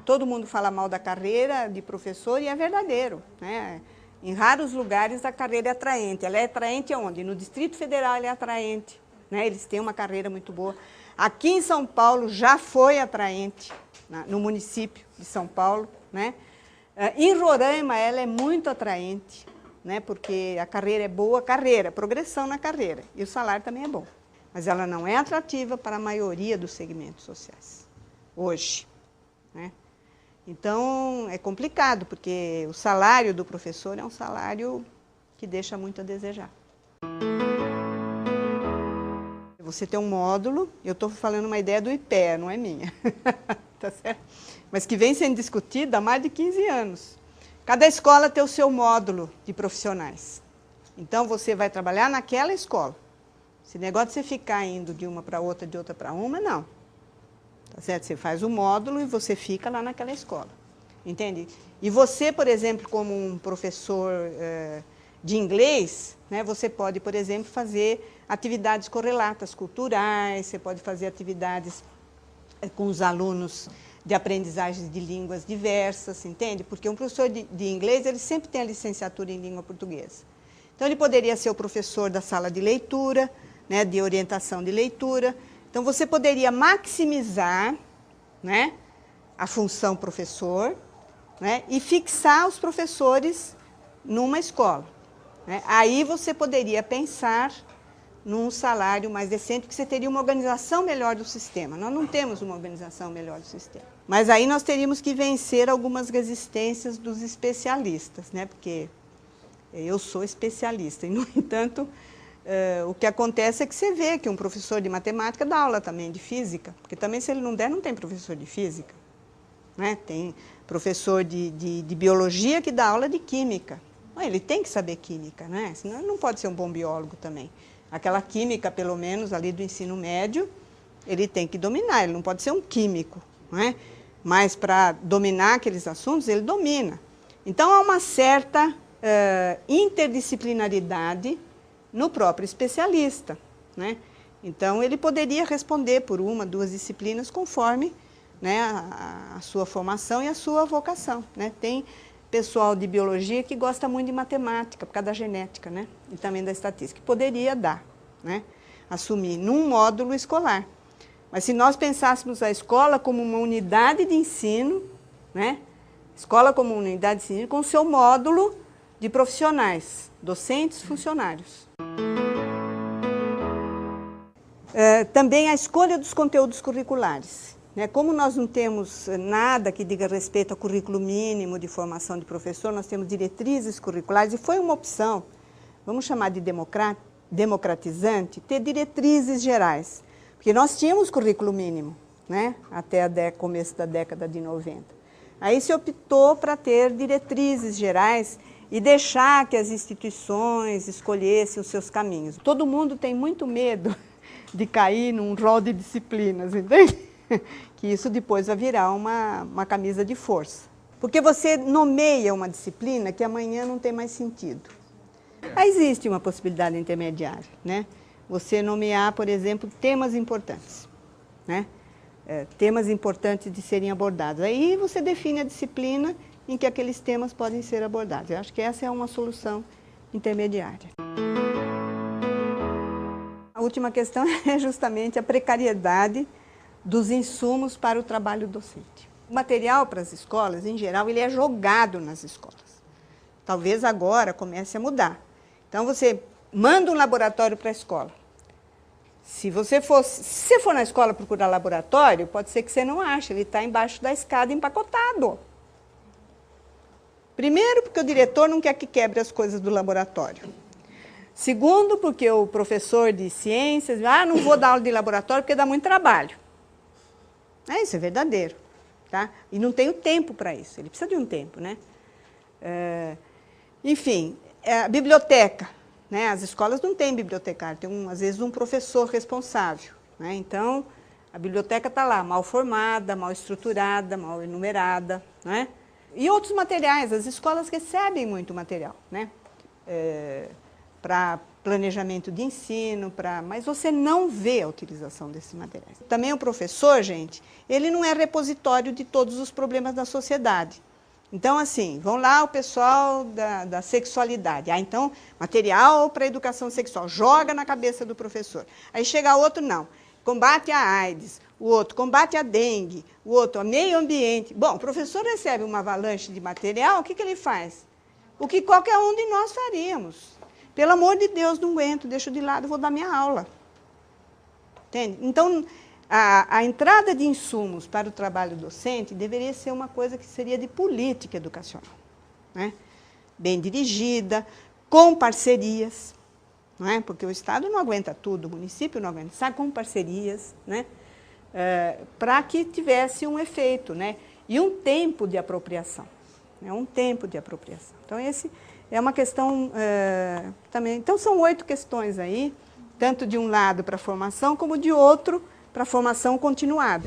todo mundo fala mal da carreira de professor e é verdadeiro, né? Em raros lugares a carreira é atraente. Ela é atraente aonde? No Distrito Federal ela é atraente, né? Eles têm uma carreira muito boa. Aqui em São Paulo já foi atraente, no município de São Paulo, né? Em Roraima ela é muito atraente, né? Porque a carreira é boa, progressão na carreira, e o salário também é bom. Mas ela não é atrativa para a maioria dos segmentos sociais, hoje, né? Então, é complicado, porque o salário do professor é um salário que deixa muito a desejar. Você tem um módulo, eu estou falando uma ideia do IPEA, não é minha, tá certo? Mas que vem sendo discutida há mais de 15 anos. Cada escola tem o seu módulo de profissionais. Então, você vai trabalhar naquela escola. Esse negócio de você ficar indo de uma para outra, de outra para uma, não. Tá certo? Você faz o módulo e você fica lá naquela escola. Entende? E você, por exemplo, como um professor de inglês, né, você pode, por exemplo, fazer atividades correlatas culturais, você pode fazer atividades com os alunos de aprendizagem de línguas diversas, entende? Porque um professor de inglês, ele sempre tem a licenciatura em língua portuguesa. Então, ele poderia ser o professor da sala de leitura, né, de orientação de leitura. Então, você poderia maximizar, né, a função professor, né, e fixar os professores numa escola, né? Aí você poderia pensar num salário mais decente, porque você teria uma organização melhor do sistema. Nós não temos uma organização melhor do sistema. Mas aí nós teríamos que vencer algumas resistências dos especialistas, né? Porque eu sou especialista e, no entanto, o que acontece é que você vê que um professor de matemática dá aula também de física, porque também, se ele não der, não tem professor de física, né? Tem professor de biologia que dá aula de química. Ele tem que saber química, né? Senão ele não pode ser um bom biólogo também. Aquela química, pelo menos, ali do ensino médio, ele tem que dominar, ele não pode ser um químico, né? Mas para dominar aqueles assuntos, ele domina. Então, há uma certa interdisciplinaridade no próprio especialista, né? Então, ele poderia responder por uma, duas disciplinas conforme, né, a sua formação e a sua vocação, né? Tem pessoal de biologia que gosta muito de matemática, por causa da genética, né? E também da estatística, que poderia dar, né, assumir num módulo escolar. Mas se nós pensássemos a escola como uma unidade de ensino, né? Escola como uma unidade de ensino com o seu módulo de profissionais, docentes, funcionários. Também a escolha dos conteúdos curriculares. Como nós não temos nada que diga respeito ao currículo mínimo de formação de professor, nós temos diretrizes curriculares, e foi uma opção, vamos chamar de democratizante, ter diretrizes gerais. Porque nós tínhamos currículo mínimo, né, até começo da década de 90. Aí se optou para ter diretrizes gerais e deixar que as instituições escolhessem os seus caminhos. Todo mundo tem muito medo de cair num rol de disciplinas, entende? Que isso depois vai virar uma camisa de força. Porque você nomeia uma disciplina que amanhã não tem mais sentido. Aí existe uma possibilidade intermediária, né? Você nomear, por exemplo, temas importantes, né? Temas importantes de serem abordados. Aí você define a disciplina em que aqueles temas podem ser abordados. Eu acho que essa é uma solução intermediária. A última questão é justamente a precariedade dos insumos para o trabalho docente. O material para as escolas, em geral, ele é jogado nas escolas. Talvez agora comece a mudar. Então, você manda um laboratório para a escola. Se você for na escola procurar laboratório, pode ser que você não ache, ele está embaixo da escada empacotado. Primeiro, porque o diretor não quer que quebre as coisas do laboratório. Segundo, porque o professor de ciências, não vou dar aula de laboratório porque dá muito trabalho. Isso é verdadeiro, tá? E não tem o tempo para isso, ele precisa de um tempo, né? Enfim, a biblioteca, né? As escolas não têm bibliotecário, tem às vezes um professor responsável, né? Então, a biblioteca está lá, mal formada, mal estruturada, mal enumerada, né? E outros materiais, as escolas recebem muito material, né? Para planejamento de ensino, mas você não vê a utilização desses materiais. Também o professor, gente, ele não é repositório de todos os problemas da sociedade. Então, assim, vão lá o pessoal da sexualidade. Então, material para educação sexual, joga na cabeça do professor. Aí chega outro, não, combate a AIDS, o outro combate a dengue, o outro, o meio ambiente. Bom, o professor recebe uma avalanche de material, o que ele faz? O que qualquer um de nós faríamos. Pelo amor de Deus, não aguento, deixo de lado, vou dar minha aula. Entende? Então, a entrada de insumos para o trabalho docente deveria ser uma coisa que seria de política educacional, né? Bem dirigida, com parcerias, não é? Porque o Estado não aguenta tudo, o município não aguenta, sabe, com parcerias, né? Para que tivesse um efeito, né? E um tempo de apropriação. Né? Um tempo de apropriação. Então, esse é uma questão também. Então, são 8 questões aí, tanto de um lado para a formação, como de outro para a formação continuada.